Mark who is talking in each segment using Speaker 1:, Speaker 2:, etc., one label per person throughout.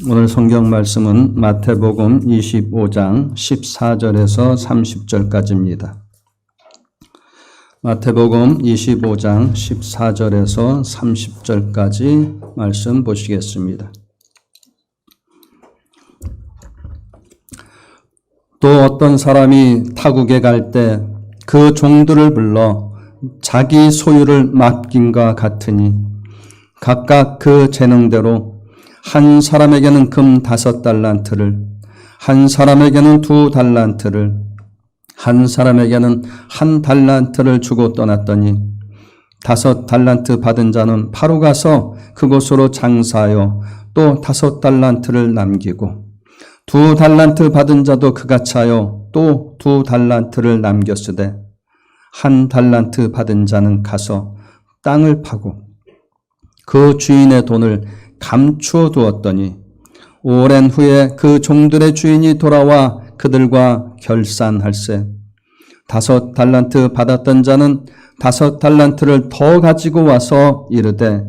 Speaker 1: 오늘 성경 말씀은 마태복음 25장 14절에서 30절까지입니다. 마태복음 25장 14절에서 30절까지 말씀 보시겠습니다. 또 어떤 사람이 타국에 갈 때 그 종들을 불러 자기 소유를 맡김과 같으니 각각 그 재능대로 한 사람에게는 금 5달란트를, 한 사람에게는 2달란트를, 한 사람에게는 1달란트를 주고 떠났더니 5달란트 받은 자는 바로 가서 그곳으로 장사하여 또 5달란트를 남기고 2달란트 받은 자도 그같이 하여 또 2달란트를 남겼으되 1달란트 받은 자는 가서 땅을 파고 그 주인의 돈을 감추어 두었더니 오랜 후에 그 종들의 주인이 돌아와 그들과 결산할세 5달란트 받았던 자는 5달란트를 더 가지고 와서 이르되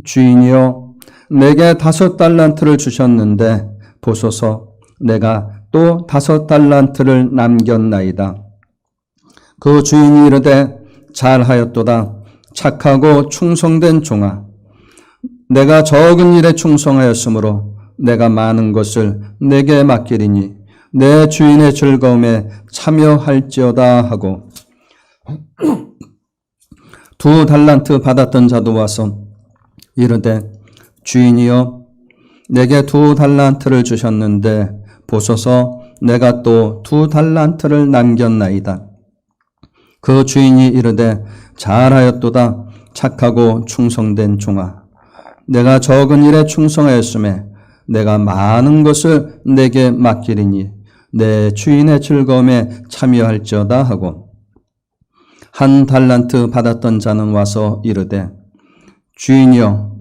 Speaker 1: 주인이여 내게 5달란트를 주셨는데 보소서 내가 또 5달란트를 남겼나이다. 그 주인이 이르되 잘하였도다. 착하고 충성된 종아. 내가 적은 일에 충성하였으므로 내가 많은 것을 내게 맡기리니 내 주인의 즐거움에 참여할지어다 하고 2달란트 받았던 자도 와서 이르되 주인이여 내게 2달란트를 주셨는데 보소서 내가 또 2달란트를 남겼나이다. 그 주인이 이르되 잘하였도다. 착하고 충성된 종아. 내가 적은 일에 충성하였음에 내가 많은 것을 내게 맡기리니 내 주인의 즐거움에 참여할지어다 하고 1달란트 받았던 자는 와서 이르되 주인이여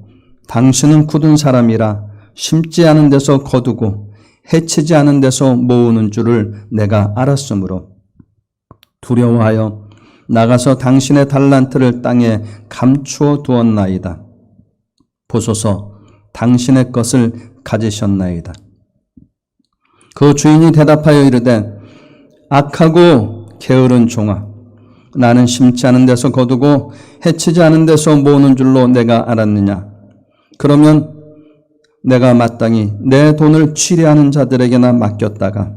Speaker 1: 당신은 굳은 사람이라 심지 않은 데서 거두고 해치지 않은 데서 모으는 줄을 내가 알았으므로 두려워하여 나가서 당신의 달란트를 땅에 감추어 두었나이다. 보소서 당신의 것을 가지셨나이다. 그 주인이 대답하여 이르되 악하고 게으른 종아 나는 심지 않은 데서 거두고 해치지 않은 데서 모으는 줄로 내가 알았느냐. 그러면 내가 마땅히 내 돈을 취리하는 자들에게나 맡겼다가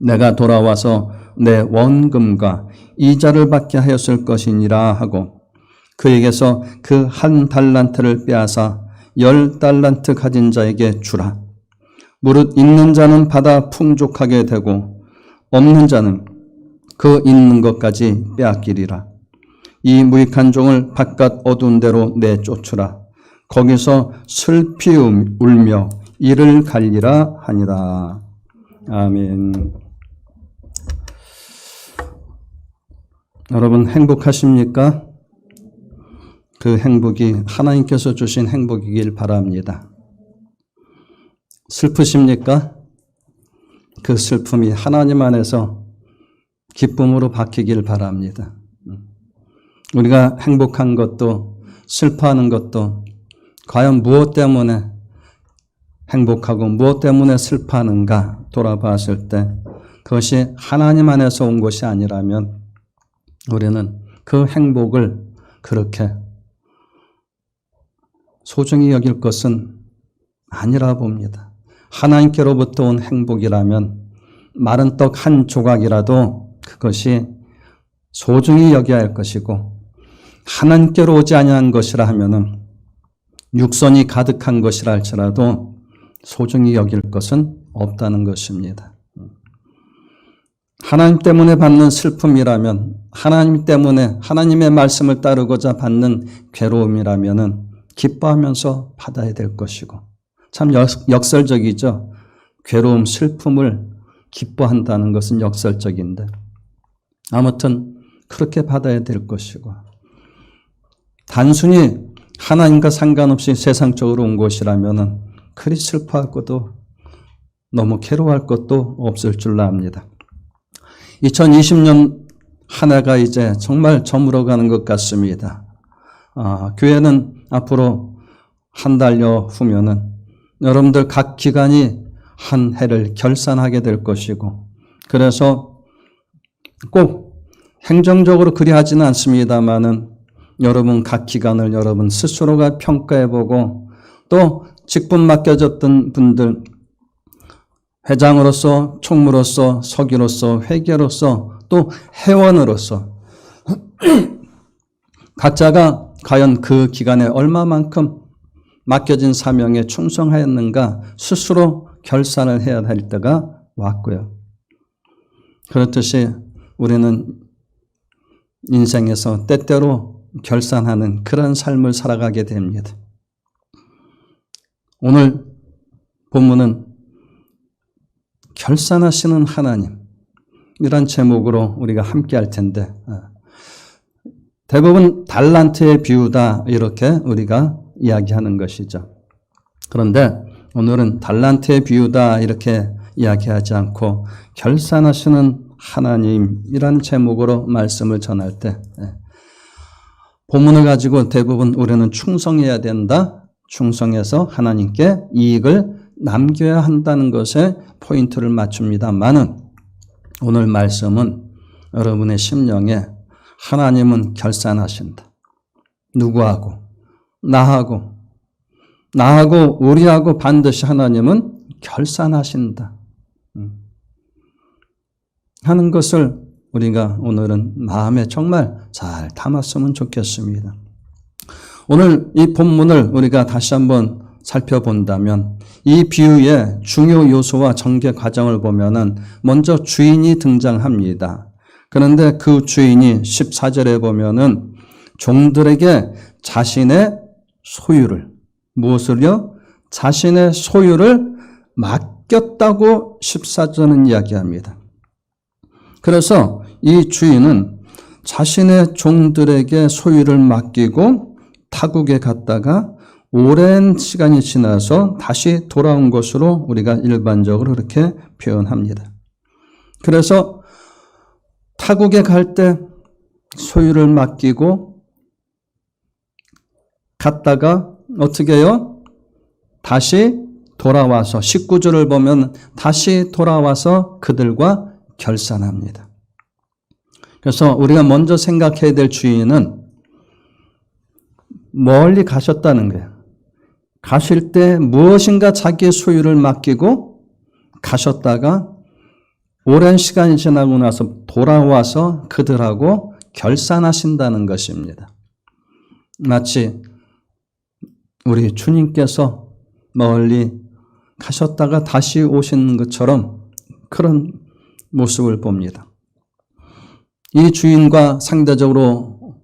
Speaker 1: 내가 돌아와서 내 원금과 이자를 받게 하였을 것이니라 하고 그에게서 그 1달란트를 빼앗아 10달란트 가진 자에게 주라. 무릇 있는 자는 받아 풍족하게 되고 없는 자는 그 있는 것까지 빼앗기리라. 이 무익한 종을 바깥 어두운 데로 내쫓으라. 거기서 슬피 울며 이를 갈리라 하니라. 아멘. 여러분 행복하십니까? 그 행복이 하나님께서 주신 행복이길 바랍니다. 슬프십니까? 그 슬픔이 하나님 안에서 기쁨으로 바뀌길 바랍니다. 우리가 행복한 것도 슬퍼하는 것도 과연 무엇 때문에 행복하고 무엇 때문에 슬퍼하는가 돌아봤을 때 그것이 하나님 안에서 온 것이 아니라면 우리는 그 행복을 그렇게 소중히 여길 것은 아니라 봅니다. 하나님께로부터 온 행복이라면 마른 떡 한 조각이라도 그것이 소중히 여겨야 할 것이고 하나님께로 오지 아니한 것이라 하면은 육선이 가득한 것이라 할지라도 소중히 여길 것은 없다는 것입니다. 하나님 때문에 받는 슬픔이라면 하나님 때문에 하나님의 말씀을 따르고자 받는 괴로움이라면은 기뻐하면서 받아야 될 것이고 참 역설적이죠. 괴로움, 슬픔을 기뻐한다는 것은 역설적인데 아무튼 그렇게 받아야 될 것이고 단순히 하나님과 상관없이 세상적으로 온 것이라면 그리 슬퍼할 것도 너무 괴로워할 것도 없을 줄로 압니다. 2020년 한 해가 이제 정말 저물어가는 것 같습니다. 교회는 앞으로 한 달여 후면은 여러분들 각 기관이 한 해를 결산하게 될 것이고, 그래서 꼭 행정적으로 그리 하지는 않습니다만은 여러분 각 기관을 여러분 스스로가 평가해보고, 또 직분 맡겨졌던 분들 회장으로서, 총무로서, 서기로서, 회계로서, 또 회원으로서 각자가 과연 그 기간에 얼마만큼 맡겨진 사명에 충성하였는가 스스로 결산을 해야 할 때가 왔고요. 그렇듯이 우리는 인생에서 때때로 결산하는 그런 삶을 살아가게 됩니다. 오늘 본문은 결산하시는 하나님, 이런 제목으로 우리가 함께 할 텐데, 대부분 달란트에 비유다 이렇게 우리가 이야기하는 것이죠. 그런데 오늘은 달란트에 비유다 이렇게 이야기하지 않고 결산하시는 하나님이라는 제목으로 말씀을 전할 때, 본문을 가지고 대부분 우리는 충성해야 된다, 충성해서 하나님께 이익을 남겨야 한다는 것에 포인트를 맞춥니다만은, 오늘 말씀은 여러분의 심령에 하나님은 결산하신다. 누구하고? 나하고 우리하고 반드시 하나님은 결산하신다 하는 것을 우리가 오늘은 마음에 정말 잘 담았으면 좋겠습니다. 오늘 이 본문을 우리가 다시 한번 살펴본다면 이 비유의 중요 요소와 전개 과정을 보면은 먼저 주인이 등장합니다. 그런데 그 주인이 14절에 보면은 종들에게 자신의 소유를, 무엇을요? 자신의 소유를 맡겼다고 14절은 이야기합니다. 그래서 이 주인은 자신의 종들에게 소유를 맡기고 타국에 갔다가 오랜 시간이 지나서 다시 돌아온 것으로 우리가 일반적으로 그렇게 표현합니다. 그래서 타국에 갈 때 소유를 맡기고 갔다가 어떻게 해요? 다시 돌아와서 19절을 보면 다시 돌아와서 그들과 결산합니다. 그래서 우리가 먼저 생각해야 될 주인은 멀리 가셨다는 거예요. 가실 때 무엇인가 자기의 소유를 맡기고 가셨다가 오랜 시간이 지나고 나서 돌아와서 그들하고 결산하신다는 것입니다. 마치 우리 주님께서 멀리 가셨다가 다시 오시는 것처럼 그런 모습을 봅니다. 이 주인과 상대적으로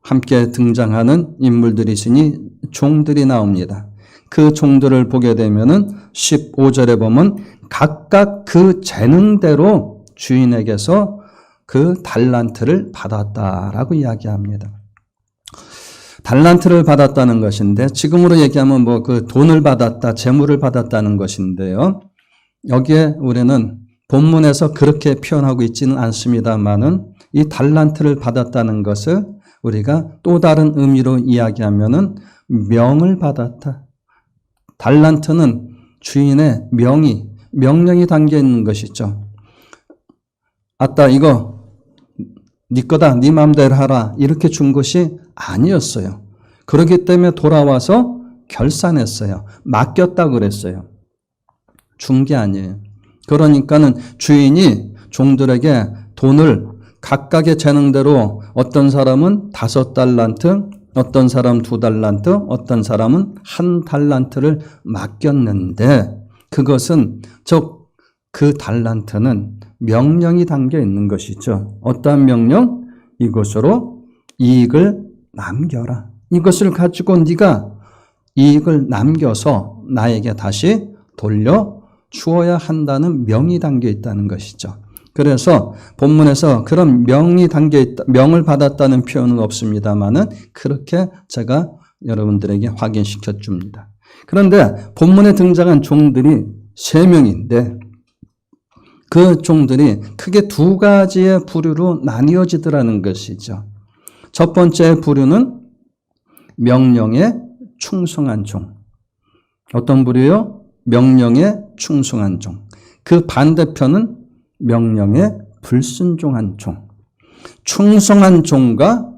Speaker 1: 함께 등장하는 인물들이시니 종들이 나옵니다. 그 종들을 보게 되면은 15절에 보면 각각 그 재능대로 주인에게서 그 달란트를 받았다라고 이야기합니다. 달란트를 받았다는 것인데 지금으로 얘기하면 뭐 그 돈을 받았다, 재물을 받았다는 것인데요. 여기에 우리는 본문에서 그렇게 표현하고 있지는 않습니다만은 이 달란트를 받았다는 것을 우리가 또 다른 의미로 이야기하면은 명을 받았다. 달란트는 주인의 명령이 담겨 있는 것이죠. 아따 이거 네 거다, 네 마음대로 하라 이렇게 준 것이 아니었어요. 그렇기 때문에 돌아와서 결산했어요. 맡겼다 그랬어요. 준 게 아니에요. 그러니까는 주인이 종들에게 돈을 각각의 재능대로 어떤 사람은 5달란트, 어떤 사람 2달란트, 어떤 사람은 1달란트를 맡겼는데 그것은 즉 그 달란트는 명령이 담겨 있는 것이죠. 어떠한 명령? 이것으로 이익을 남겨라. 이것을 가지고 네가 이익을 남겨서 나에게 다시 돌려 주어야 한다는 명이 담겨 있다는 것이죠. 그래서 본문에서 그런 명이 담겨 있다, 명을 받았다는 표현은 없습니다만은 그렇게 제가 여러분들에게 확인시켜 줍니다. 그런데 본문에 등장한 종들이 3명인데 그 종들이 크게 2가지의 부류로 나뉘어지더라는 것이죠. 첫 번째 부류는 명령의 충성한 종. 어떤 부류요? 명령에 충성한 종. 그 반대편은 명령에 불순종한 종. 충성한 종과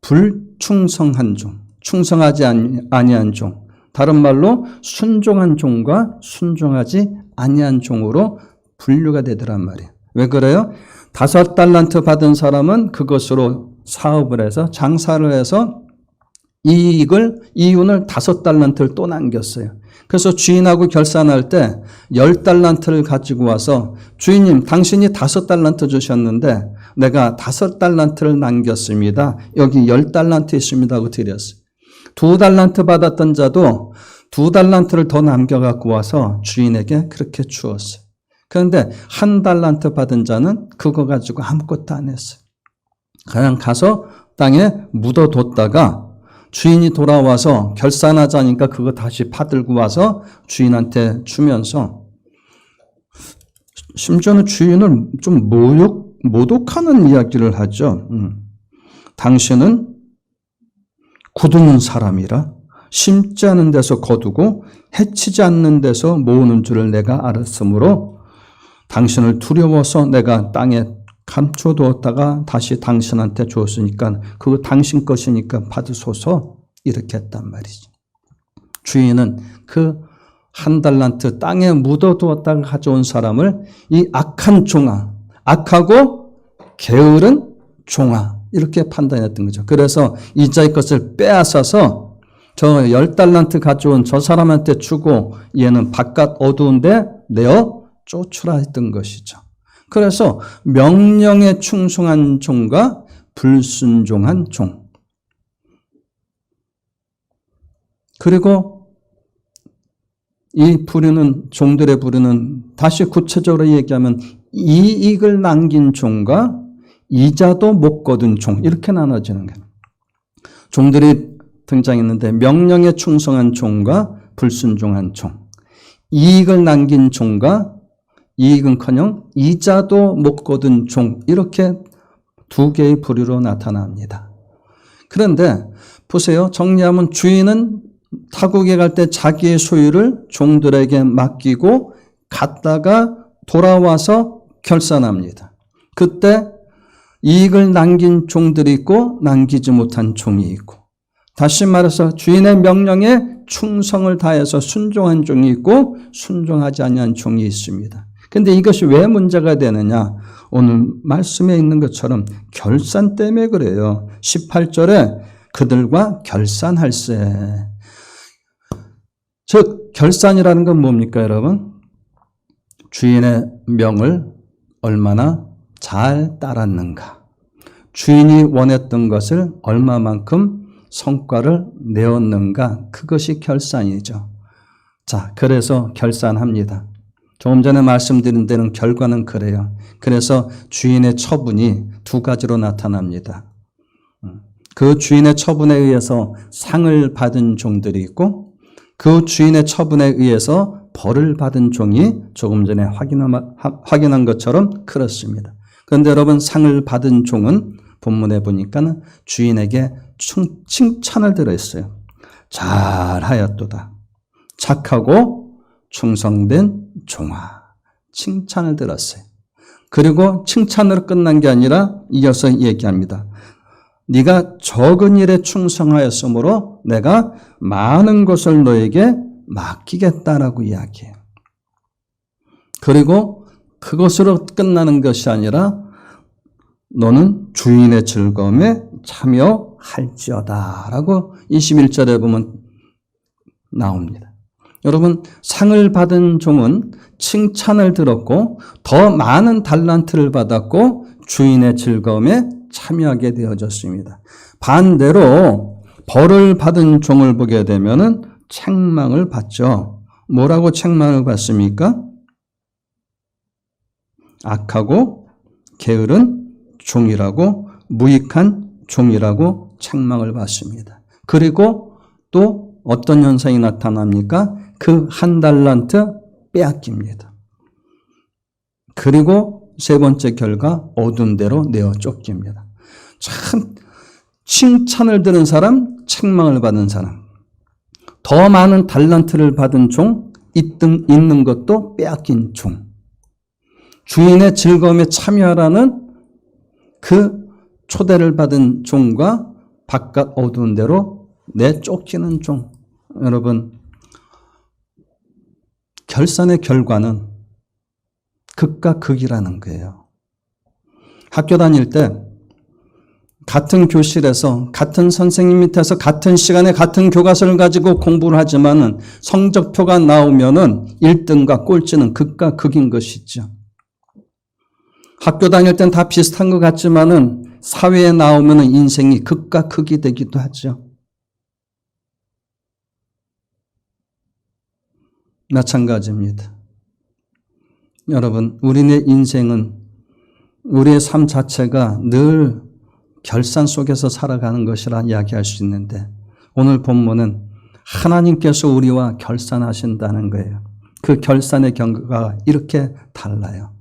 Speaker 1: 불충성한 종. 충성하지 아니한 종. 다른 말로 순종한 종과 순종하지 아니한 종으로 분류가 되더란 말이에요. 왜 그래요? 5달란트 받은 사람은 그것으로 사업을 해서 장사를 해서 이윤을 5달란트를 또 남겼어요. 그래서 주인하고 결산할 때 10달란트를 가지고 와서 주인님 당신이 5달란트 주셨는데 내가 5달란트를 남겼습니다. 여기 10달란트 있습니다 하고 드렸어요. 2달란트 받았던 자도 2달란트를 더 남겨갖고 와서 주인에게 그렇게 주었어요. 그런데 1달란트 받은 자는 그거 가지고 아무것도 안 했어요. 그냥 가서 땅에 묻어뒀다가 주인이 돌아와서 결산하자니까 그거 다시 파들고 와서 주인한테 주면서 심지어는 주인을 좀 모독하는 이야기를 하죠. 당신은 굳은 사람이라 심지 않은 데서 거두고 해치지 않는 데서 모으는 줄을 내가 알았으므로 당신을 두려워서 내가 땅에 감춰두었다가 다시 당신한테 줬으니까 그거 당신 것이니까 받으소서 이렇게 했단 말이죠. 주인은 그 1달란트 땅에 묻어두었다가 가져온 사람을 이 악한 종아, 악하고 게으른 종아 이렇게 판단했던 거죠. 그래서 이자의 것을 빼앗아서 저 10달란트 가져온 저 사람한테 주고 얘는 바깥 어두운데 내어 쫓으라 했던 것이죠. 그래서 명령에 충성한 종과 불순종한 종. 그리고 이 부류는 종들의 부류는 다시 구체적으로 얘기하면 이익을 남긴 종과 이자도 못 거둔 종 이렇게 나눠지는 거예요. 종들이 등장했는데 명령에 충성한 종과 불순종한 종. 이익을 남긴 종과 이익은커녕 이자도 못 거둔 종 이렇게 두 개의 부류로 나타납니다. 그런데 보세요. 정리하면 주인은 타국에 갈 때 자기의 소유를 종들에게 맡기고 갔다가 돌아와서 결산합니다. 그때 이익을 남긴 종들이 있고 남기지 못한 종이 있고 다시 말해서 주인의 명령에 충성을 다해서 순종한 종이 있고 순종하지 아니한 종이 있습니다. 그런데 이것이 왜 문제가 되느냐? 오늘 말씀에 있는 것처럼 결산 때문에 그래요. 18절에 그들과 결산할세. 즉 결산이라는 건 뭡니까 여러분? 주인의 명을 얼마나 잘 따랐는가. 주인이 원했던 것을 얼마만큼 성과를 내었는가. 그것이 결산이죠. 자, 그래서 결산합니다. 조금 전에 말씀드린 데는 결과는 그래요. 그래서 주인의 처분이 두 가지로 나타납니다. 그 주인의 처분에 의해서 상을 받은 종들이 있고 그 주인의 처분에 의해서 벌을 받은 종이 조금 전에 확인한 것처럼 그렇습니다. 그런데 여러분 상을 받은 종은 본문에 보니까 주인에게 칭찬을 들었어요. 잘하였도다. 착하고 충성된 종아. 칭찬을 들었어요. 그리고 칭찬으로 끝난 게 아니라 이어서 얘기합니다. 네가 적은 일에 충성하였으므로 내가 많은 것을 너에게 맡기겠다라고 이야기해요. 그리고 그것으로 끝나는 것이 아니라 너는 주인의 즐거움에 참여할지어다 라고 21절에 보면 나옵니다. 여러분 상을 받은 종은 칭찬을 들었고 더 많은 달란트를 받았고 주인의 즐거움에 참여하게 되어졌습니다. 반대로 벌을 받은 종을 보게 되면은 책망을 받죠. 뭐라고 책망을 받습니까? 악하고 게으른 종이라고 무익한 종이라고 책망을 받습니다. 그리고 또 어떤 현상이 나타납니까? 그 1달란트 빼앗깁니다. 그리고 세 번째 결과 어두운 데로 내어 쫓깁니다. 참 칭찬을 들은 사람, 책망을 받은 사람. 더 많은 달란트를 받은 종, 있는 것도 빼앗긴 종. 주인의 즐거움에 참여하라는 그 초대를 받은 종과 바깥 어두운 데로 내쫓기는 종. 여러분, 결산의 결과는 극과 극이라는 거예요. 학교 다닐 때 같은 교실에서 같은 선생님 밑에서 같은 시간에 같은 교과서를 가지고 공부를 하지만은 성적표가 나오면은 1등과 꼴찌는 극과 극인 것이죠. 학교 다닐 땐 다 비슷한 것 같지만은 사회에 나오면은 인생이 극과 극이 되기도 하죠. 마찬가지입니다. 여러분, 우리의 인생은 우리의 삶 자체가 늘 결산 속에서 살아가는 것이라 이야기할 수 있는데 오늘 본문은 하나님께서 우리와 결산하신다는 거예요. 그 결산의 경과가 이렇게 달라요.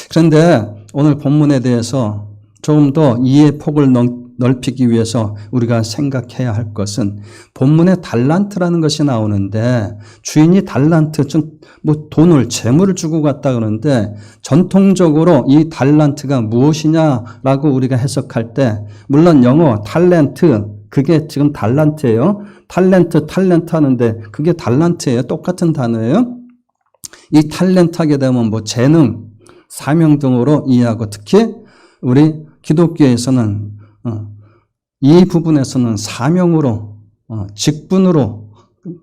Speaker 1: 그런데 오늘 본문에 대해서 조금 더 이해의 폭을 넓히기 위해서 우리가 생각해야 할 것은 본문에 달란트라는 것이 나오는데 주인이 달란트, 즉 뭐 돈을 재물을 주고 갔다 그러는데 전통적으로 이 달란트가 무엇이냐라고 우리가 해석할 때 물론 영어 탤런트 그게 지금 달란트예요. 탤런트 하는데 그게 달란트예요. 똑같은 단어예요. 이 탤런트 하게 되면 뭐 재능, 사명 등으로 이해하고 특히 우리 기독교에서는 이 부분에서는 사명으로 직분으로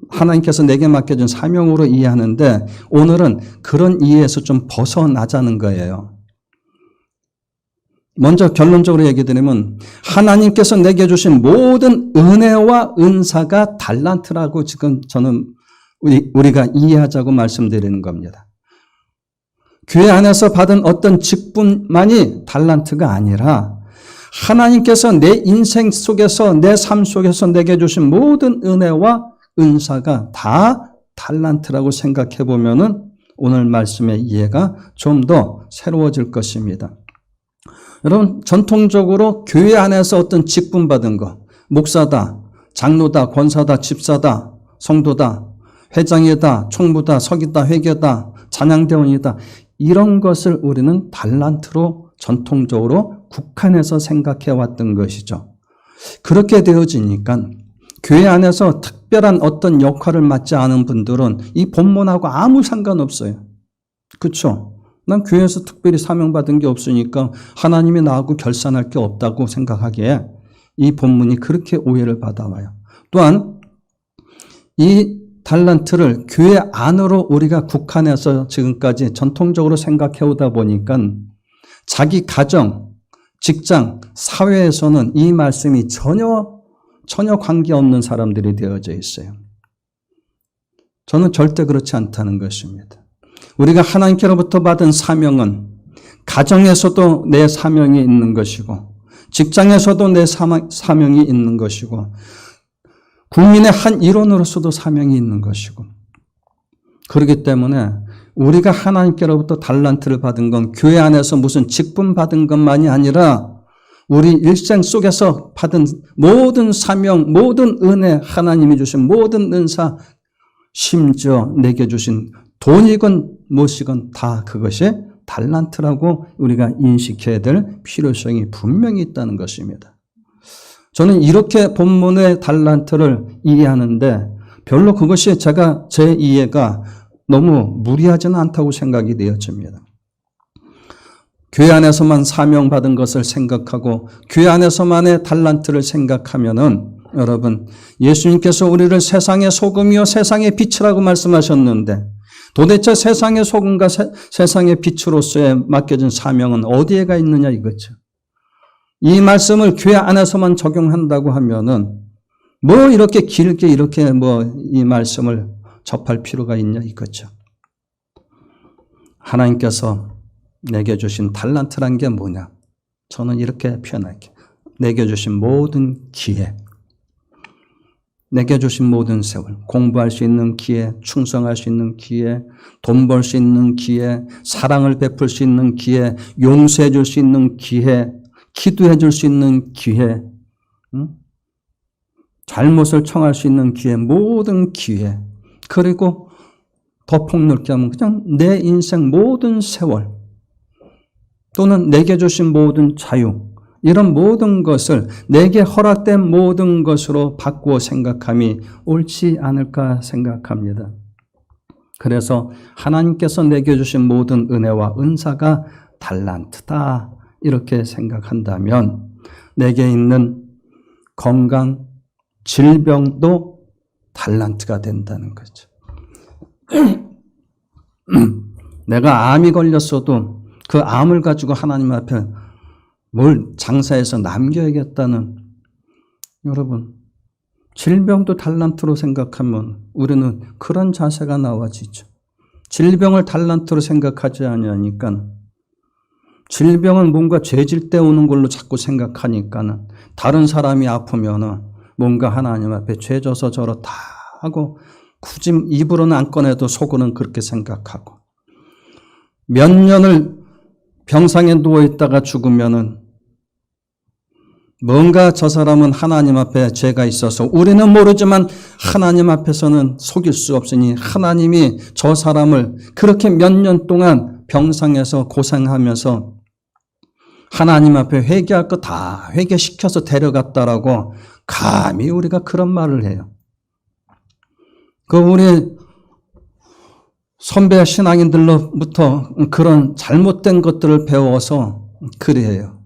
Speaker 1: 하나님께서 내게 맡겨준 사명으로 이해하는데 오늘은 그런 이해에서 좀 벗어나자는 거예요. 먼저 결론적으로 얘기 드리면 하나님께서 내게 주신 모든 은혜와 은사가 달란트라고 지금 저는 우리가 이해하자고 말씀드리는 겁니다. 교회 안에서 받은 어떤 직분만이 달란트가 아니라 하나님께서 내 인생 속에서 내 삶 속에서 내게 주신 모든 은혜와 은사가 다 달란트라고 생각해 보면은 오늘 말씀의 이해가 좀 더 새로워질 것입니다. 여러분, 전통적으로 교회 안에서 어떤 직분 받은 거, 목사다, 장로다, 권사다, 집사다, 성도다, 회장이다, 총무다, 서기다, 회계다, 찬양대원이다, 이런 것을 우리는 달란트로 전통적으로 국한해서 생각해 왔던 것이죠. 그렇게 되어지니까 교회 안에서 특별한 어떤 역할을 맡지 않은 분들은 이 본문하고 아무 상관없어요. 그렇죠? 난 교회에서 특별히 사명받은 게 없으니까 하나님이 나하고 결산할 게 없다고 생각하기에 이 본문이 그렇게 오해를 받아와요. 또한 이 달란트를 교회 안으로 우리가 국한해서 지금까지 전통적으로 생각해 오다 보니까 자기 가정, 직장, 사회에서는 이 말씀이 전혀 관계없는 사람들이 되어져 있어요. 저는 절대 그렇지 않다는 것입니다. 우리가 하나님께로부터 받은 사명은 가정에서도 내 사명이 있는 것이고 직장에서도 내 사명이 있는 것이고 국민의 한 일원으로서도 사명이 있는 것이고 그렇기 때문에 우리가 하나님께로부터 달란트를 받은 건 교회 안에서 무슨 직분 받은 것만이 아니라 우리 일생 속에서 받은 모든 사명, 모든 은혜, 하나님이 주신 모든 은사, 심지어 내게 주신 돈이건 무엇이건 다 그것이 달란트라고 우리가 인식해야 될 필요성이 분명히 있다는 것입니다. 저는 이렇게 본문의 달란트를 이해하는데 별로 그것이 제 이해가 너무 무리하지는 않다고 생각이 되어집니다. 교회 안에서만 사명받은 것을 생각하고 교회 안에서만의 달란트를 생각하면은 여러분 예수님께서 우리를 세상의 소금이요 세상의 빛이라고 말씀하셨는데 도대체 세상의 소금과 세상의 빛으로서의 맡겨진 사명은 어디에가 있느냐 이거죠. 이 말씀을 교회 안에서만 적용한다고 하면은 뭐 이렇게 길게 이렇게 이 말씀을 접할 필요가 있냐 이거죠. 하나님께서 내게 주신 달란트란 게 뭐냐? 저는 이렇게 표현할게요. 내게 주신 모든 기회, 내게 주신 모든 세월, 공부할 수 있는 기회, 충성할 수 있는 기회, 돈 벌 수 있는 기회, 사랑을 베풀 수 있는 기회, 용서해 줄 수 있는 기회, 기도해 줄 수 있는 기회, 잘못을 청할 수 있는 기회, 모든 기회, 그리고 더 폭넓게 하면 그냥 내 인생 모든 세월 또는 내게 주신 모든 자유, 이런 모든 것을 내게 허락된 모든 것으로 바꾸어 생각함이 옳지 않을까 생각합니다. 그래서 하나님께서 내게 주신 모든 은혜와 은사가 달란트다 이렇게 생각한다면 내게 있는 건강, 질병도 달란트가 된다는 거죠. 내가 암이 걸렸어도 그 암을 가지고 하나님 앞에 뭘 장사해서 남겨야겠다는, 여러분, 질병도 달란트로 생각하면 우리는 그런 자세가 나와지죠. 질병을 달란트로 생각하지 않으니까, 질병은 뭔가 죄질 때 오는 걸로 자꾸 생각하니까는 다른 사람이 아프면은 뭔가 하나님 앞에 죄져서 저렇다 하고 굳이 입으로는 안 꺼내도 속으로는 그렇게 생각하고, 몇 년을 병상에 누워있다가 죽으면은 뭔가 저 사람은 하나님 앞에 죄가 있어서 우리는 모르지만 하나님 앞에서는 속일 수 없으니 하나님이 저 사람을 그렇게 몇 년 동안 병상에서 고생하면서 하나님 앞에 회개할 거 다 회개시켜서 데려갔다라고 감히 우리가 그런 말을 해요. 그 우리 선배 신앙인들로부터 그런 잘못된 것들을 배워서 그래요.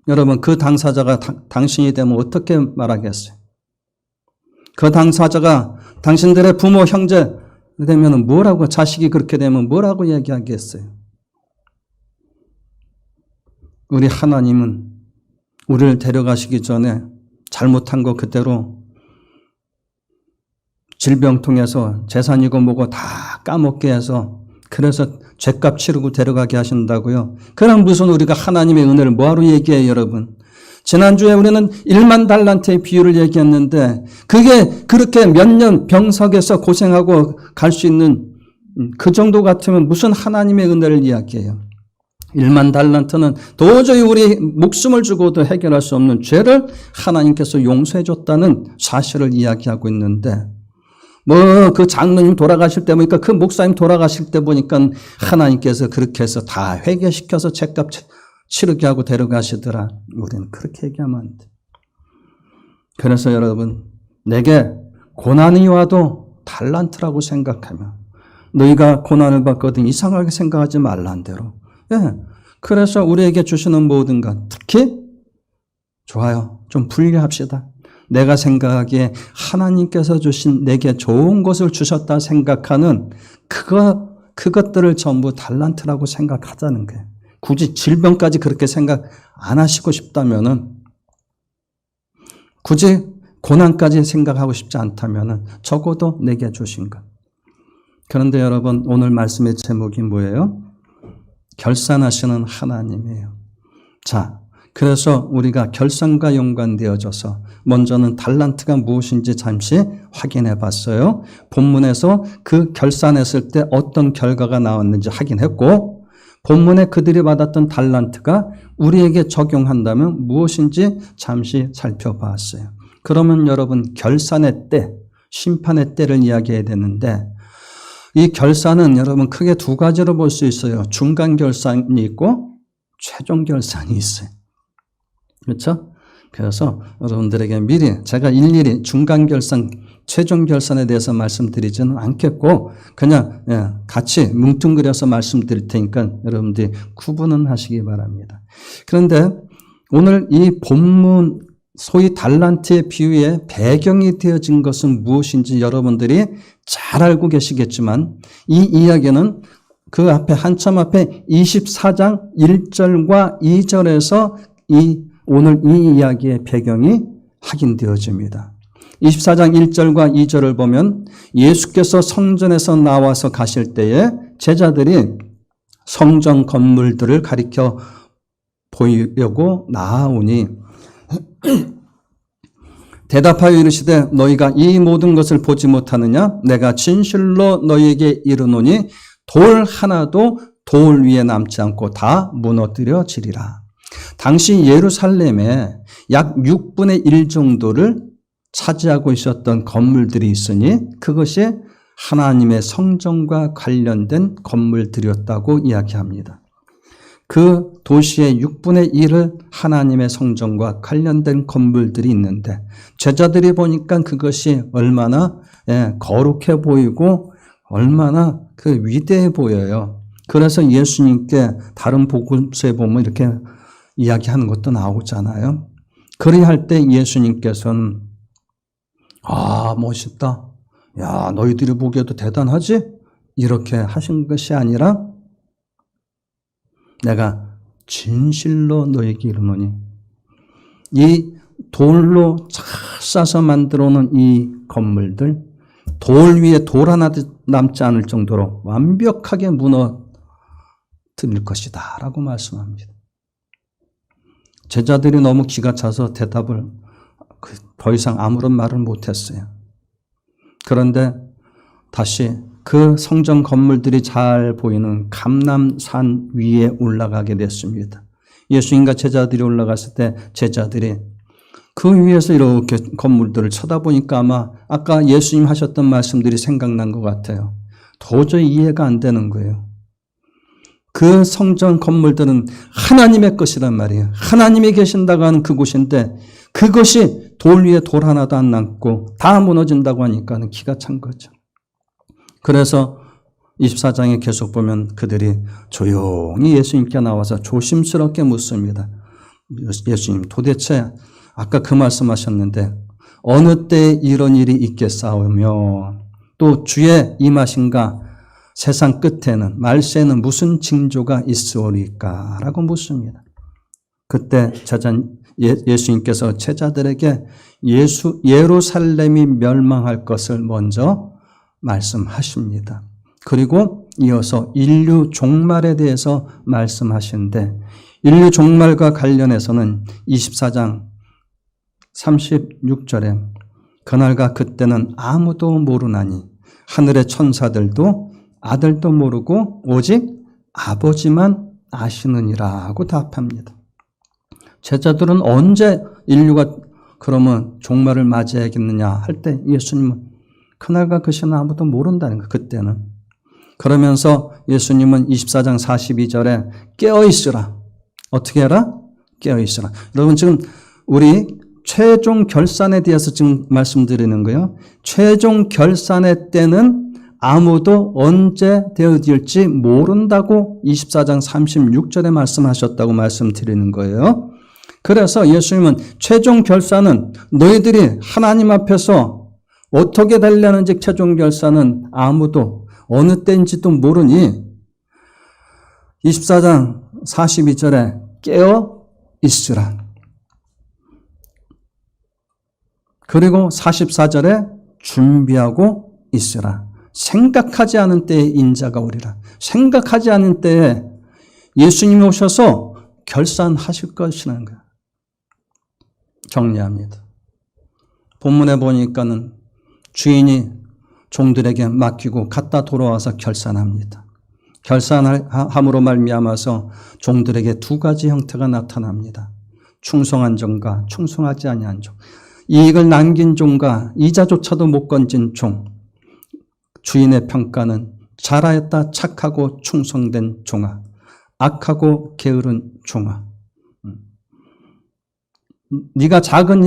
Speaker 1: 여러분, 그 당사자가 당신이 되면 어떻게 말하겠어요? 그 당사자가 당신들의 부모, 형제 되면 뭐라고, 자식이 그렇게 되면 뭐라고 얘기하겠어요? 우리 하나님은 우리를 데려가시기 전에 잘못한 거 그대로 질병 통해서 재산이고 뭐고 다 까먹게 해서 그래서 죄값 치르고 데려가게 하신다고요. 그럼 무슨 우리가 하나님의 은혜를 뭐하러 얘기해요, 여러분? 지난주에 우리는 1만 달란트의 비유를 얘기했는데 그게 그렇게 몇 년 병석에서 고생하고 갈 수 있는 그 정도 같으면 무슨 하나님의 은혜를 이야기해요. 1만 달란트는 도저히 우리 목숨을 주고도 해결할 수 없는 죄를 하나님께서 용서해 줬다는 사실을 이야기하고 있는데, 그 장로님 돌아가실 때 보니까, 그 목사님 돌아가실 때 보니까 하나님께서 그렇게 해서 다 회개시켜서 죄값 치르게 하고 데려가시더라. 우리는 그렇게 얘기하면 안 돼. 그래서 여러분, 내게 고난이 와도 달란트라고 생각하면, 너희가 고난을 받거든 이상하게 생각하지 말란 대로. 예. 그래서 우리에게 주시는 모든 것, 특히 좋아요. 좀 분리합시다. 내가 생각하기에 하나님께서 주신 내게 좋은 것을 주셨다 생각하는 그것들을 전부 달란트라고 생각하자는 거예요. 굳이 질병까지 그렇게 생각 안 하시고 싶다면은, 굳이 고난까지 생각하고 싶지 않다면은 적어도 내게 주신 것. 그런데 여러분, 오늘 말씀의 제목이 뭐예요? 결산하시는 하나님이에요. 자, 그래서 우리가 결산과 연관되어져서 먼저는 달란트가 무엇인지 잠시 확인해 봤어요. 본문에서 그 결산했을 때 어떤 결과가 나왔는지 확인했고, 본문에 그들이 받았던 달란트가 우리에게 적용한다면 무엇인지 잠시 살펴봤어요. 그러면 여러분, 결산의 때, 심판의 때를 이야기해야 되는데, 이 결산은 여러분 크게 두 가지로 볼 수 있어요. 중간 결산이 있고 최종 결산이 있어요. 그렇죠? 그래서 여러분들에게 미리 제가 일일이 중간 결산, 최종 결산에 대해서 말씀드리지는 않겠고 그냥 같이 뭉뚱그려서 말씀드릴 테니까 여러분들이 구분은 하시기 바랍니다. 그런데 오늘 이 본문 소위 달란트의 비유의 배경이 되어진 것은 무엇인지 여러분들이 잘 알고 계시겠지만, 이 이야기는 그 앞에 한참 앞에 24장 1절과 2절에서 오늘 이 이야기의 배경이 확인되어집니다. 24장 1절과 2절을 보면 예수께서 성전에서 나와서 가실 때에 제자들이 성전 건물들을 가리켜 보이려고 나아오니 대답하여 이르시되 너희가 이 모든 것을 보지 못하느냐? 내가 진실로 너희에게 이르노니 돌 하나도 돌 위에 남지 않고 다 무너뜨려지리라. 당시 예루살렘에 약 6분의 1 정도를 차지하고 있었던 건물들이 있으니 그것이 하나님의 성전과 관련된 건물들이었다고 이야기합니다. 그 도시의 6분의 1을 하나님의 성전과 관련된 건물들이 있는데 제자들이 보니까 그것이 얼마나 거룩해 보이고 얼마나 그 위대해 보여요. 그래서 예수님께 다른 복음서에 보면 이렇게 이야기하는 것도 나오잖아요. 그리할 때 예수님께서는 멋있다. 야, 너희들이 보기에도 대단하지? 이렇게 하신 것이 아니라 내가 진실로 너에게 이르노니 이 돌로 잘 싸서 만들어 놓은 이 건물들 돌 위에 돌 하나 남지 않을 정도로 완벽하게 무너뜨릴 것이다 라고 말씀합니다. 제자들이 너무 기가 차서 대답을 더 이상 아무런 말을 못했어요. 그런데 다시 그 성전 건물들이 잘 보이는 감람산 위에 올라가게 됐습니다. 예수님과 제자들이 올라갔을 때 제자들이 그 위에서 이렇게 건물들을 쳐다보니까 아마 아까 예수님 하셨던 말씀들이 생각난 것 같아요. 도저히 이해가 안 되는 거예요. 그 성전 건물들은 하나님의 것이란 말이에요. 하나님이 계신다고 하는 그곳인데 그것이 돌 위에 돌 하나도 안 남고 다 무너진다고 하니까 기가 찬 거죠. 그래서 24장에 계속 보면 그들이 조용히 예수님께 나와서 조심스럽게 묻습니다. 예수님, 도대체 아까 그 말씀하셨는데 어느 때에 이런 일이 있겠사오며 또 주의 임하신가 세상 끝에는 말세에는 무슨 징조가 있으오리까 라고 묻습니다. 그때 예수님께서 제자들에게 예루살렘이 멸망할 것을 먼저 말씀하십니다. 그리고 이어서 인류 종말에 대해서 말씀하시는데 인류 종말과 관련해서는 24장 36절에 그날과 그때는 아무도 모르나니 하늘의 천사들도 아들도 모르고 오직 아버지만 아시느니라고 답합니다. 제자들은 언제 인류가 그러면 종말을 맞이하겠느냐 할 때 예수님은 그날과 그 시는 아무도 모른다는 거예요. 그때는. 그러면서 예수님은 24장 42절에 깨어있으라. 어떻게 해라? 깨어있으라. 여러분 지금 우리 최종 결산에 대해서 지금 말씀드리는 거예요. 최종 결산의 때는 아무도 언제 되어질지 모른다고 24장 36절에 말씀하셨다고 말씀드리는 거예요. 그래서 예수님은 최종 결산은 너희들이 하나님 앞에서 어떻게 되려는지 최종 결산은 아무도 어느 때인지도 모르니 24장 42절에 깨어 있으라. 그리고 44절에 준비하고 있으라. 생각하지 않은 때에 인자가 오리라. 생각하지 않은 때에 예수님이 오셔서 결산하실 것이라는 거예요. 정리합니다. 본문에 보니까는 주인이 종들에게 맡기고 갔다 돌아와서 결산합니다. 결산함으로 말미암아서 종들에게 두 가지 형태가 나타납니다. 충성한 종과 충성하지 아니한 종. 이익을 남긴 종과 이자조차도 못 건진 종. 주인의 평가는 잘하였다 착하고 충성된 종아, 악하고 게으른 종아. 네가 적은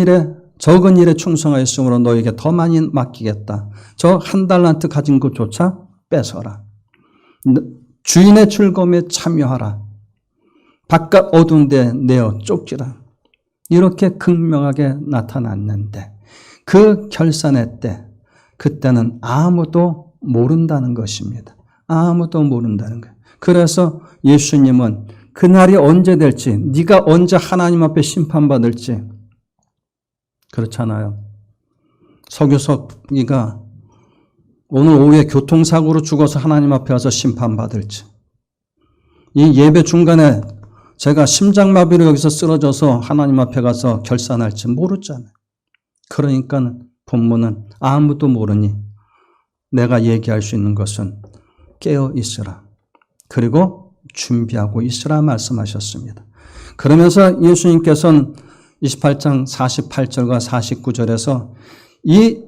Speaker 1: 일에 충성하였으므로 너에게 더 많이 맡기겠다. 저 한 달란트 가진 것조차 뺏어라. 주인의 즐거움에 참여하라. 바깥 어두운 데 내어 쫓기라. 이렇게 극명하게 나타났는데 그 결산의 때 그때는 아무도 모른다는 것입니다. 아무도 모른다는 거예요. 그래서 예수님은 그날이 언제 될지, 네가 언제 하나님 앞에 심판받을지, 그렇잖아요. 서규석이가 오늘 오후에 교통사고로 죽어서 하나님 앞에 와서 심판받을지, 이 예배 중간에 제가 심장마비로 여기서 쓰러져서 하나님 앞에 가서 결산할지 모르잖아요. 그러니까 본문은 아무도 모르니 내가 얘기할 수 있는 것은 깨어 있으라. 그리고 준비하고 있으라 말씀하셨습니다. 그러면서 예수님께서는 28장 48절과 49절에서 이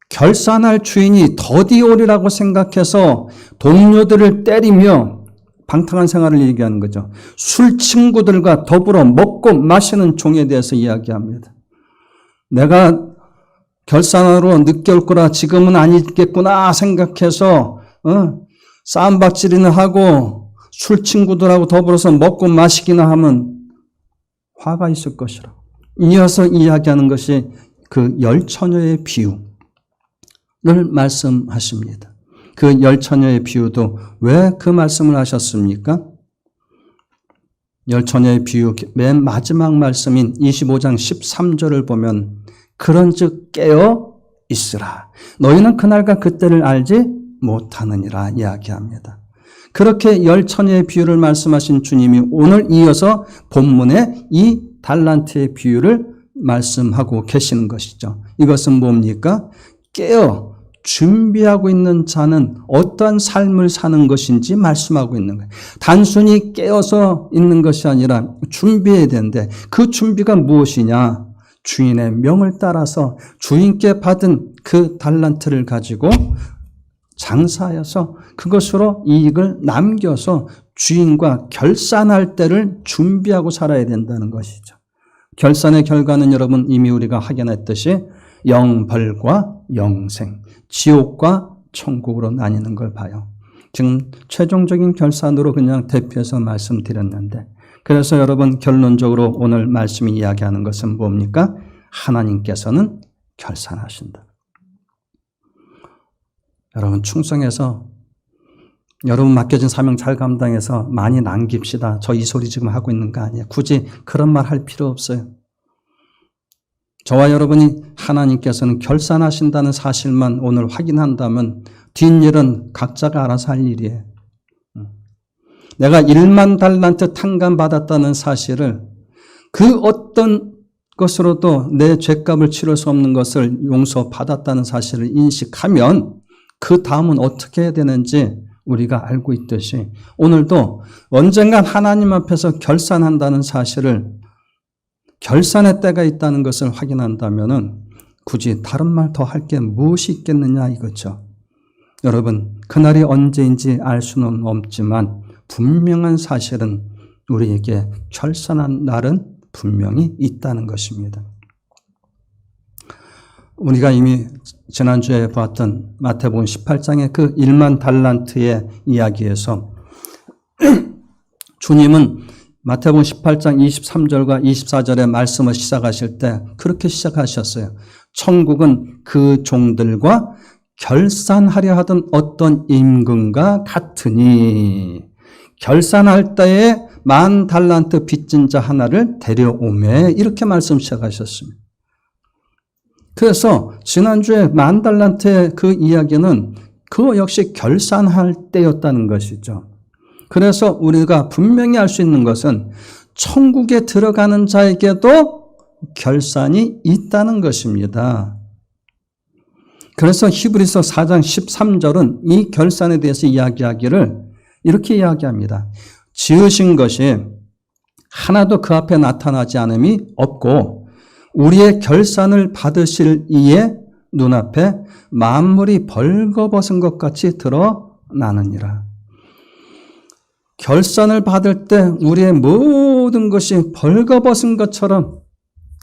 Speaker 1: 결산할 주인이 더디오리라고 생각해서 동료들을 때리며 방탕한 생활을 얘기하는 거죠. 술 친구들과 더불어 먹고 마시는 종에 대해서 이야기합니다. 내가 결산하러 늦게 올 거라 지금은 아니겠구나 생각해서 싸움박질이나 하고 술 친구들하고 더불어서 먹고 마시기나 하면 화가 있을 것이라. 이어서 이야기하는 것이 그 열 처녀의 비유를 말씀하십니다. 그 열 처녀의 비유도 왜 그 말씀을 하셨습니까? 열 처녀의 비유 맨 마지막 말씀인 25장 13절을 보면 그런즉 깨어 있으라. 너희는 그날과 그때를 알지 못하느니라 이야기합니다. 그렇게 열 처녀의 비유를 말씀하신 주님이 오늘 이어서 본문에 이 달란트의 비유를 말씀하고 계시는 것이죠. 이것은 뭡니까? 깨어 준비하고 있는 자는 어떠한 삶을 사는 것인지 말씀하고 있는 거예요. 단순히 깨어서 있는 것이 아니라 준비해야 되는데 그 준비가 무엇이냐? 주인의 명을 따라서 주인께 받은 그 달란트를 가지고 장사하여서 그것으로 이익을 남겨서 주인과 결산할 때를 준비하고 살아야 된다는 것이죠. 결산의 결과는 여러분 이미 우리가 확인했듯이 영벌과 영생, 지옥과 천국으로 나뉘는 걸 봐요. 지금 최종적인 결산으로 그냥 대표해서 말씀드렸는데, 그래서 여러분 결론적으로 오늘 말씀이 이야기하는 것은 뭡니까? 하나님께서는 결산하신다. 여러분 충성해서 여러분 맡겨진 사명 잘 감당해서 많이 남깁시다. 저 이 소리 지금 하고 있는 거 아니에요. 굳이 그런 말 할 필요 없어요. 저와 여러분이 하나님께서는 결산하신다는 사실만 오늘 확인한다면 뒷일은 각자가 알아서 할 일이에요. 내가 1만 달란트 탕감받았다는 사실을 그 어떤 것으로도 내 죄값을 치를 수 없는 것을 용서받았다는 사실을 인식하면 그 다음은 어떻게 해야 되는지 우리가 알고 있듯이 오늘도 언젠간 하나님 앞에서 결산한다는 사실을 결산의 때가 있다는 것을 확인한다면 굳이 다른 말 더 할 게 무엇이 있겠느냐 이거죠. 여러분 그날이 언제인지 알 수는 없지만 분명한 사실은 우리에게 결산한 날은 분명히 있다는 것입니다. 우리가 이미 지난주에 보았던 마태복음 18장의 그 1만 달란트의 이야기에서 주님은 마태복음 18장 23절과 24절의 말씀을 시작하실 때 그렇게 시작하셨어요. 천국은 그 종들과 결산하려 하던 어떤 임금과 같으니 결산할 때에 1만 달란트 빚진 자 하나를 데려오매 이렇게 말씀 시작하셨습니다. 그래서 지난주에 1만 달란트의 그 이야기는 그 역시 결산할 때였다는 것이죠. 그래서 우리가 분명히 알 수 있는 것은 천국에 들어가는 자에게도 결산이 있다는 것입니다. 그래서 히브리서 4장 13절은 이 결산에 대해서 이야기하기를 이렇게 이야기합니다. 지으신 것이 하나도 그 앞에 나타나지 않음이 없고 우리의 결산을 받으실 이의 눈앞에 만물이 벌거벗은 것 같이 드러나느니라. 결산을 받을 때 우리의 모든 것이 벌거벗은 것처럼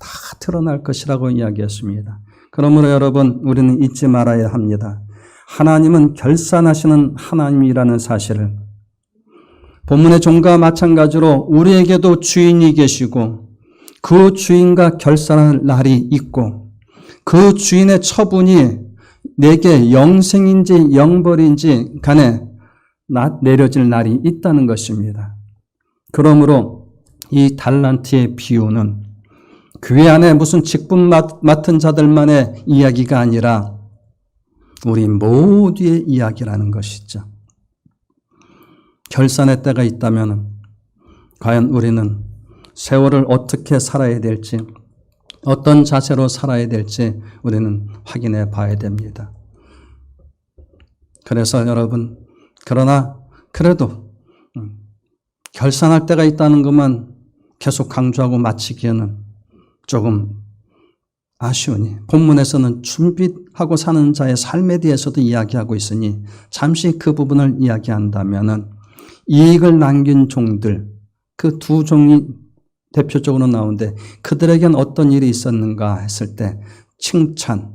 Speaker 1: 다 드러날 것이라고 이야기했습니다. 그러므로 여러분 우리는 잊지 말아야 합니다. 하나님은 결산하시는 하나님이라는 사실을 본문의 종과 마찬가지로 우리에게도 주인이 계시고 그 주인과 결산할 날이 있고 그 주인의 처분이 내게 영생인지 영벌인지 간에 내려질 날이 있다는 것입니다. 그러므로 이 달란트의 비유는 교회 안에 무슨 직분 맡은 자들만의 이야기가 아니라 우리 모두의 이야기라는 것이죠. 결산의 때가 있다면 과연 우리는 세월을 어떻게 살아야 될지 어떤 자세로 살아야 될지 우리는 확인해 봐야 됩니다. 그래서 여러분 그러나 그래도 결산할 때가 있다는 것만 계속 강조하고 마치기에는 조금 아쉬우니 본문에서는 준비하고 사는 자의 삶에 대해서도 이야기하고 있으니 잠시 그 부분을 이야기한다면은 이익을 남긴 종들, 그 두 종이 대표적으로 나오는데 그들에겐 어떤 일이 있었는가 했을 때 칭찬,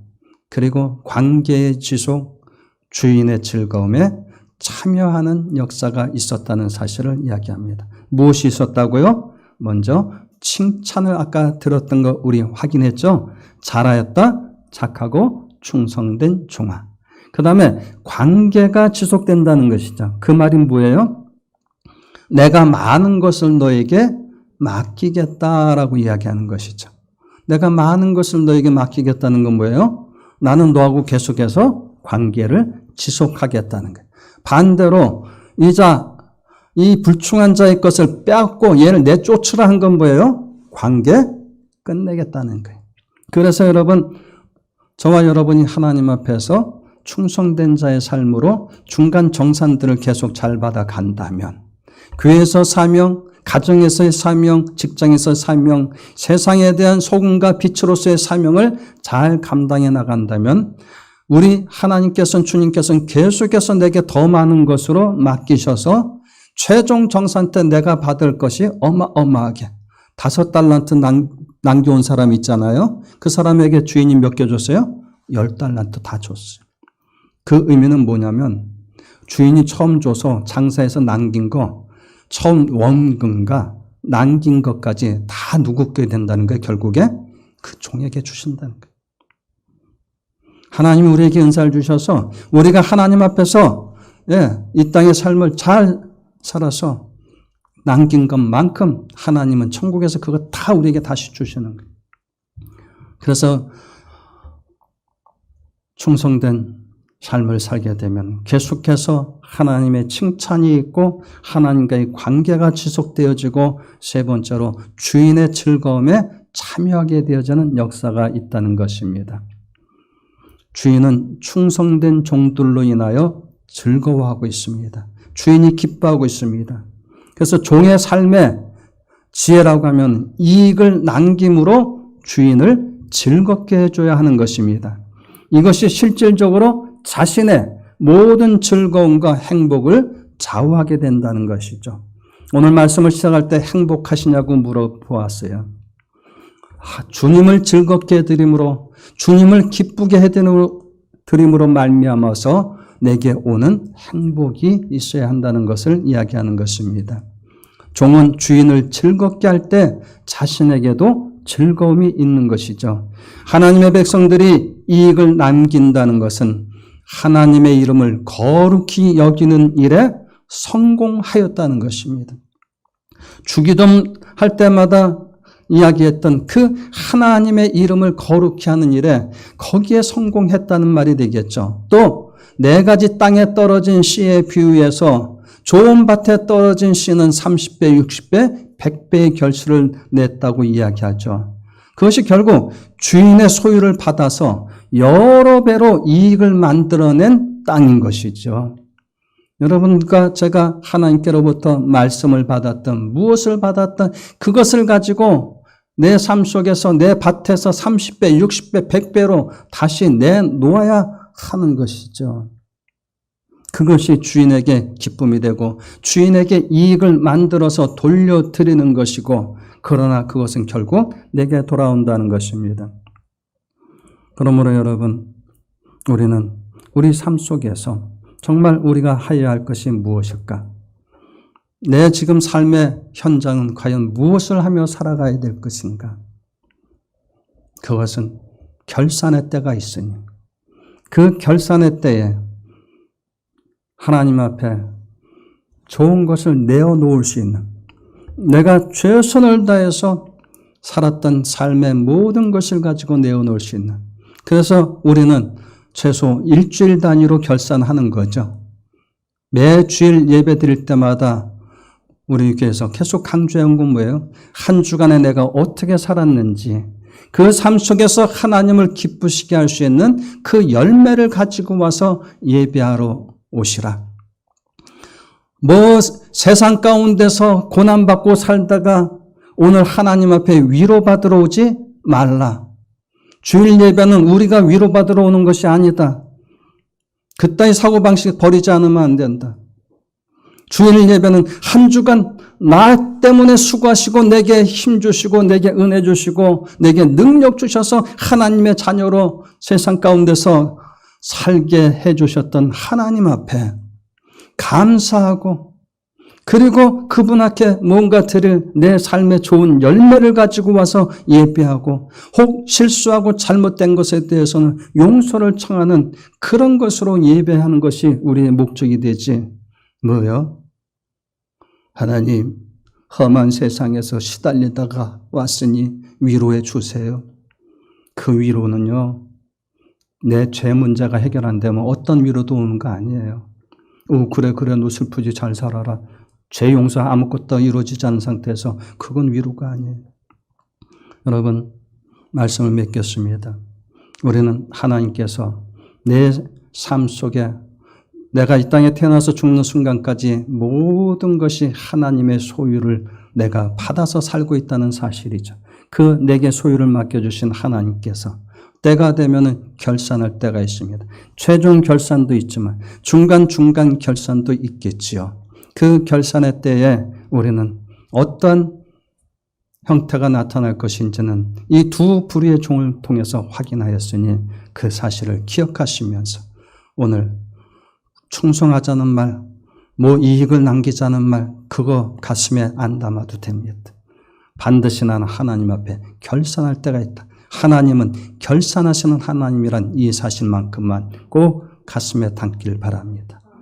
Speaker 1: 그리고 관계의 지속, 주인의 즐거움에 참여하는 역사가 있었다는 사실을 이야기합니다. 무엇이 있었다고요? 먼저 칭찬을 아까 들었던 거 우리 확인했죠? 잘하였다, 착하고 충성된 종아. 그 다음에 관계가 지속된다는 것이죠. 그 말이 뭐예요? 내가 많은 것을 너에게 맡기겠다라고 이야기하는 것이죠. 내가 많은 것을 너에게 맡기겠다는 건 뭐예요? 나는 너하고 계속해서 관계를 지속하겠다는 거예요. 반대로 이 불충한 자의 것을 빼앗고 얘를 내쫓으라 한 건 뭐예요? 관계 끝내겠다는 거예요. 그래서 여러분, 저와 여러분이 하나님 앞에서 충성된 자의 삶으로 중간 정산들을 계속 잘 받아간다면 교회에서 사명, 가정에서의 사명, 직장에서의 사명, 세상에 대한 소금과 빛으로서의 사명을 잘 감당해 나간다면 우리 하나님께서는, 주님께서는 계속해서 내게 더 많은 것으로 맡기셔서 최종 정산 때 내가 받을 것이 어마어마하게 5달란트 남겨온 사람 있잖아요. 그 사람에게 주인이 몇 개 줬어요? 10달란트 다 줬어요. 그 의미는 뭐냐면 주인이 처음 줘서 장사해서 남긴 거, 처음 원금과 남긴 것까지 다 누구께 된다는 거예요. 결국에 그 종에게 주신다는 거예요. 하나님이 우리에게 은사를 주셔서 우리가 하나님 앞에서 이 땅의 삶을 잘 살아서 남긴 것만큼 하나님은 천국에서 그거 다 우리에게 다시 주시는 거예요. 그래서 충성된 삶을 살게 되면 계속해서 하나님의 칭찬이 있고 하나님과의 관계가 지속되어지고 세 번째로 주인의 즐거움에 참여하게 되어지는 역사가 있다는 것입니다. 주인은 충성된 종들로 인하여 즐거워하고 있습니다. 주인이 기뻐하고 있습니다. 그래서 종의 삶의 지혜라고 하면 이익을 남김으로 주인을 즐겁게 해줘야 하는 것입니다. 이것이 실질적으로 자신의 모든 즐거움과 행복을 좌우하게 된다는 것이죠. 오늘 말씀을 시작할 때 행복하시냐고 물어보았어요. 주님을 즐겁게 해드림으로, 주님을 기쁘게 해드림으로 말미암아서 내게 오는 행복이 있어야 한다는 것을 이야기하는 것입니다. 종은 주인을 즐겁게 할 때 자신에게도 즐거움이 있는 것이죠. 하나님의 백성들이 이익을 남긴다는 것은 하나님의 이름을 거룩히 여기는 일에 성공하였다는 것입니다. 주기도 할 때마다 이야기했던 그 하나님의 이름을 거룩히 하는 일에 거기에 성공했다는 말이 되겠죠. 또 4가지 땅에 떨어진 씨의 비유에서 좋은 밭에 떨어진 씨는 30배, 60배, 100배의 결실을 냈다고 이야기하죠. 그것이 결국 주인의 소유를 받아서 여러 배로 이익을 만들어낸 땅인 것이죠. 여러분과 제가 하나님께로부터 말씀을 받았던, 무엇을 받았던 그것을 가지고 내 삶 속에서 내 밭에서 30배, 60배, 100배로 다시 내놓아야 하는 것이죠. 그것이 주인에게 기쁨이 되고 주인에게 이익을 만들어서 돌려드리는 것이고, 그러나 그것은 결국 내게 돌아온다는 것입니다. 그러므로 여러분, 우리는 우리 삶 속에서 정말 우리가 하여야 할 것이 무엇일까? 내 지금 삶의 현장은 과연 무엇을 하며 살아가야 될 것인가? 그것은 결산의 때가 있으니 그 결산의 때에 하나님 앞에 좋은 것을 내어놓을 수 있는, 내가 최선을 다해서 살았던 삶의 모든 것을 가지고 내어놓을 수 있는, 그래서 우리는 최소 일주일 단위로 결산하는 거죠. 매 주일 예배 드릴 때마다 우리 교회에서 계속 강조해온 건 뭐예요? 한 주간에 내가 어떻게 살았는지, 그 삶 속에서 하나님을 기쁘시게 할 수 있는 그 열매를 가지고 와서 예배하러 오시라. 세상 가운데서 고난받고 살다가 오늘 하나님 앞에 위로받으러 오지 말라. 주일 예배는 우리가 위로받으러 오는 것이 아니다. 그따위 사고방식 버리지 않으면 안 된다. 주일 예배는 한 주간 나 때문에 수고하시고 내게 힘 주시고 내게 은혜 주시고 내게 능력 주셔서 하나님의 자녀로 세상 가운데서 살게 해주셨던 하나님 앞에 감사하고 그리고 그분 앞에 뭔가 드릴 내 삶의 좋은 열매를 가지고 와서 예배하고 혹 실수하고 잘못된 것에 대해서는 용서를 청하는 그런 것으로 예배하는 것이 우리의 목적이 되지. 뭐요? 하나님, 험한 세상에서 시달리다가 왔으니 위로해 주세요. 그 위로는요, 내 죄 문제가 해결 안 되면 어떤 위로도 오는 거 아니에요. 그래 너 슬프지 잘 살아라. 죄 용서 아무것도 이루어지지 않은 상태에서 그건 위로가 아니에요. 여러분, 말씀을 맺겠습니다. 우리는 하나님께서 내 삶 속에 내가 이 땅에 태어나서 죽는 순간까지 모든 것이 하나님의 소유를 내가 받아서 살고 있다는 사실이죠. 그 내게 소유를 맡겨주신 하나님께서 때가 되면 결산할 때가 있습니다. 최종 결산도 있지만 중간 결산도 있겠지요. 그 결산의 때에 우리는 어떤 형태가 나타날 것인지는 이 두 불의의 종을 통해서 확인하였으니 그 사실을 기억하시면서 오늘 충성하자는 말, 이익을 남기자는 말, 그거 가슴에 안 담아도 됩니다. 반드시 나는 하나님 앞에 결산할 때가 있다. 하나님은 결산하시는 하나님이란 이 사실만큼만 꼭 가슴에 담길 바랍니다.